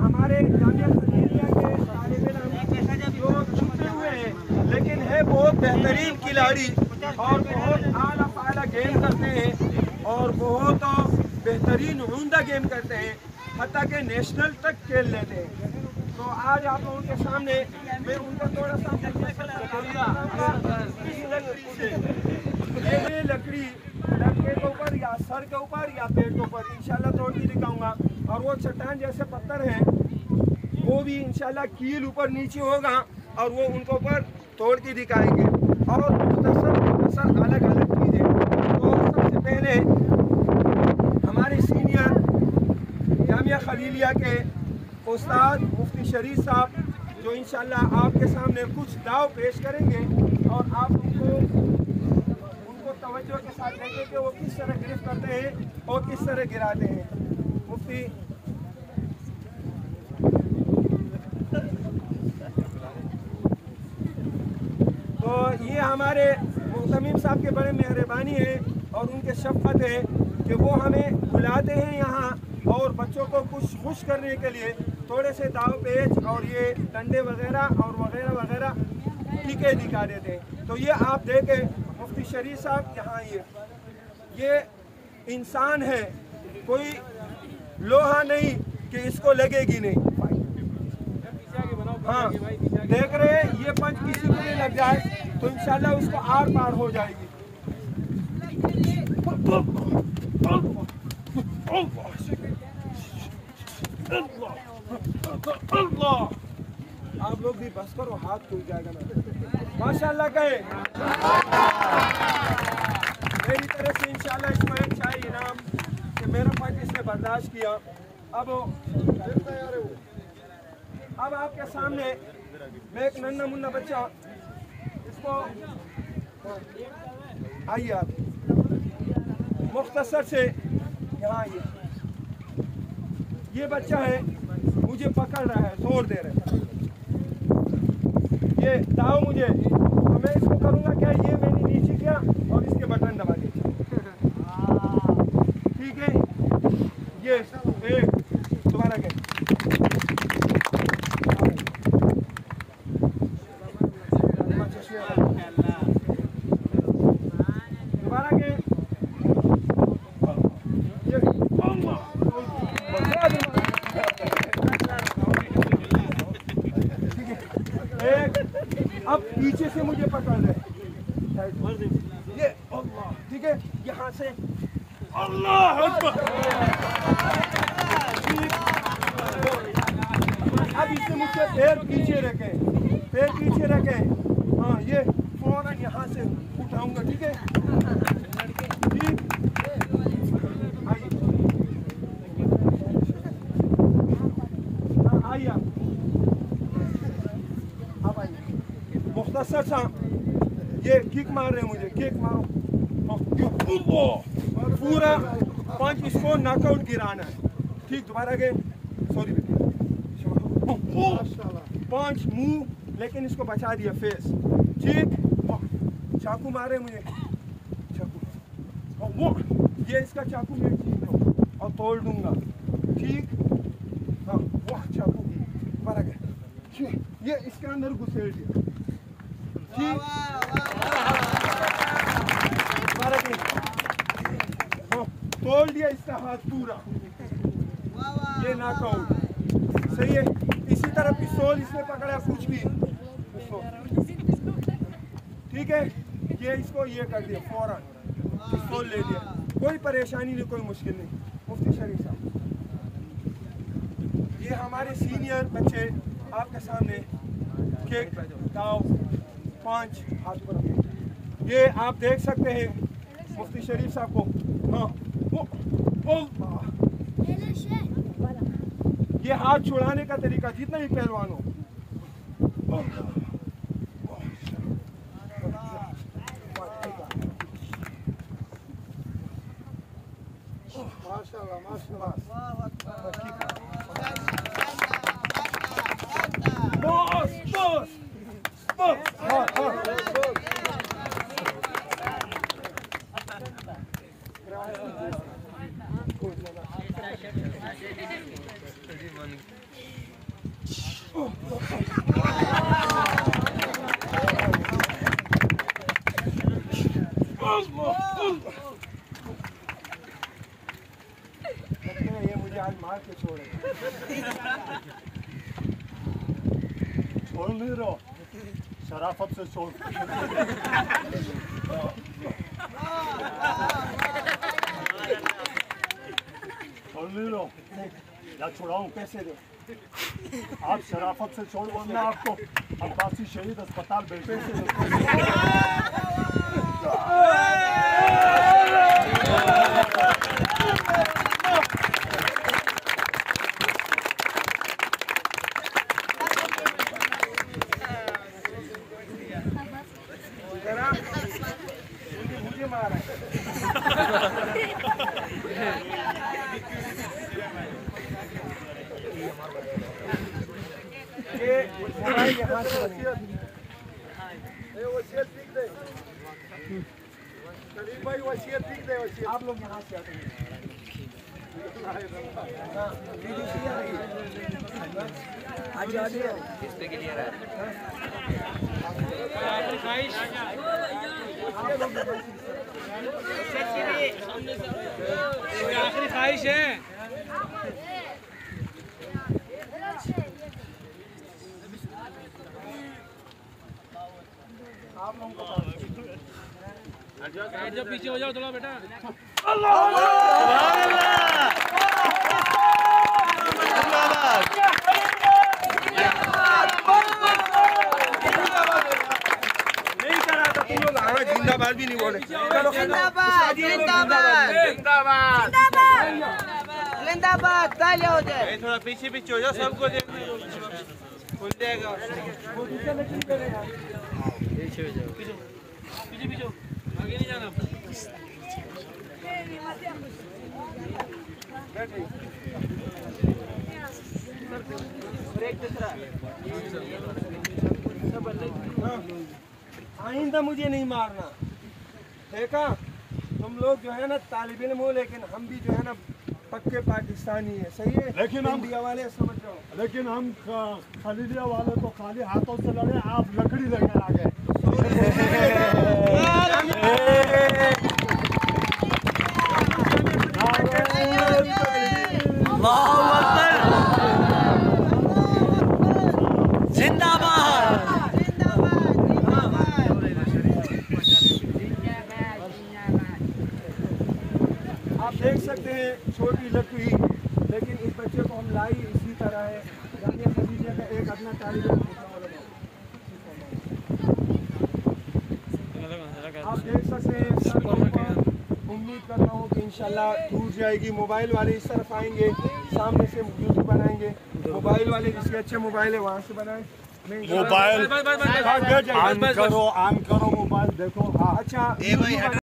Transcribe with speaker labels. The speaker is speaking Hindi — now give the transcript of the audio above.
Speaker 1: हमारे जामिया खलीलिया के तालिब इल्म जो छुपे हुए हैं लेकिन है बहुत बेहतरीन खिलाड़ी और बहुत आला पाला गेम करते हैं और बहुत बेहतरीन उम्दा गेम करते हैं, हत्ता के नेशनल तक खेल लेते हैं। तो आज आप लोगों के सामने मैं उनका थोड़ा सा ये लकड़ी लड़के के ऊपर या सर के ऊपर या पेट के ऊपर इंशाल्लाह तोड़ के दिखाऊंगा। और वो चट्टान जैसे पत्थर हैं वो भी इंशाल्लाह कील ऊपर नीचे होगा और वो उनको ऊपर तोड़ के दिखाएंगे और मुख्तसर अलग अलग चीज़ें। तो सबसे पहले हमारे सीनियर जामिया खलीलिया के उस्ताद मुफ्ती शरीफ साहब जो इंशाल्लाह आपके सामने कुछ दाव पेश करेंगे और आप उनको तवज्जो के साथ देखें कि वो किस तरह गिरफ्त करते हैं और किस तरह गिराते हैं। मुफ्ती तो ये हमारे मुहतमिम साहब के बड़े मेहरबानी है और उनके शफ़क़त है कि वो हमें बुलाते हैं यहाँ और बच्चों को कुछ खुश करने के लिए थोड़े से दाव पेच और ये डंडे वगैरह और वगैरह वगैरह टीके दिखा देते हैं। तो ये आप देखें मुफ्ती शरीफ साहब यहाँ ये इंसान है, कोई लोहा नहीं कि इसको लगेगी नहीं। हाँ देख रहे हैं ये पंच किसी को नहीं लग जाए तो इंशाल्लाह उसको आर पार हो जाएगी। आप लोग भी बस करो, हाथ खुल जाएगा ना। माशाल्लाह कहे मेरी तरफ से इंशाल्लाह इसमें चाहिए इनाम कि मेरा पंच इसने बर्दाश्त किया। अब आपके सामने मैं एक नन्ना मुन्ना बच्चा इसको आइए आप मुख्तसर से यहाँ आइए। ये बच्चा है मुझे पकड़ रहा है, जोर दे रहा है, ये दाव मुझे, तो मैं इसको करूँगा क्या, ये मैंने नीचे किया और इसके बटन दबा दिए। ठीक है ये एक दोबारा के दोबारा के अब पीछे से मुझे पकड़ रहे ये अल्लाह। ठीक है यहाँ से अल्लाह अब इससे मुझसे पैर पीछे रखे, हाँ ये फौरन यहाँ से उठाऊंगा। ठीक है ठीक आइए आप आइए मुख्तसर साहब ये किक मार रहे हैं मुझे, किक मारो पूरा पंच इसको नॉकआउट गिराना है। ठीक दोबारा के सॉरी पांच मुंह लेकिन इसको बचा दिया फेस। ठीक चाकू मारे मुझे, चाकू ये इसका चाकू मैं छीन लूँ और तोड़ दूंगा। ठीक हाँ वाह चाकू दोबारा के ये इसके अंदर घुसेड़ दिया। ठीक दोबारा के हाँ तोड़ दिया इसका हाथ पूरा, ये नॉकआउट। सही है। इसी तरह पिस्तौल इसने पकड़ा कुछ भी, ठीक है ये इसको ये कर दिया फौरन, पिस्तौल ले लिया, कोई परेशानी नहीं, कोई मुश्किल नहीं। मुफ्ती शरीफ साहब ये हमारे सीनियर बच्चे आपके सामने केक दाव पांच हाथ पर ये आप देख सकते हैं मुफ्ती शरीफ साहब को। हाँ ये हाथ छुड़ाने का तरीका जितना भी पहलवान हो। माशाल्लाह माशाल्लाह बॉस बॉस बॉस ये मुझे आज मार के छोड़े।
Speaker 2: छोड़ नहीं रहो, शराफत से छोड़। छोड़ नहीं रहो या छुड़ाऊं?
Speaker 1: पैसे दो।
Speaker 2: आप शराफत से छोड़, वरना आपको अब्बासी शहीद अस्पताल भेजते हैं।
Speaker 1: मुझे मारा ये मोबाइल यहाँ से वसीयत लिख दे। शरीफ भाई वसीयत लिख दे। वसीयत आप लोग यहाँ से आते हैं। आज किसपे के लिए
Speaker 3: आखिरी ख्वाहिश है।
Speaker 1: आप लोगों को
Speaker 3: जब पीछे हो जाओ थोड़ा बेटा।
Speaker 1: नहीं करा था तुम लोग। हाँ जिंदाबाद भी नहीं बोले। चलो
Speaker 4: जिंदाबाद जिंदाबाद
Speaker 1: जिंदाबाद
Speaker 4: जिंदाबाद तालियां हो जाए।
Speaker 3: थोड़ा पीछे पीछे हो जाओ, सबको देखने खुल जाएगा। पीछे हो जाओ, पीछे पीछे आगे नहीं जाना।
Speaker 1: आइंदा मुझे नहीं मारना, देखा? तुम लोग जो है ना तालिब इल्म हो, लेकिन हम भी जो है ना पक्के पाकिस्तानी है। सही है,
Speaker 2: लेकिन हम
Speaker 1: इंडिया वाले समझ जाओ।
Speaker 2: लेकिन हम खलीलिया वाले तो खाली हाथों से लड़े, आप लकड़ी लेकर आ गए। आप देख सकते हैं छोटी लकड़ी, लेकिन इस बच्चे को हम लाई इसी तरह है। जानिए खदीजा का एक अपना तालिब इल्म। आप देख सकते हैं सब लोगों को। उम्मीद करता हूँ कि इंशाल्लाह टूट जाएगी। मोबाइल वाले इस तरफ आएंगे, सामने से वीडियो बनाएंगे। मोबाइल वाले जिसके अच्छे मोबाइल है वहाँ से बनाए। मोबाइल ऑन करो मोबाइल, देखो। हाँ
Speaker 1: अच्छा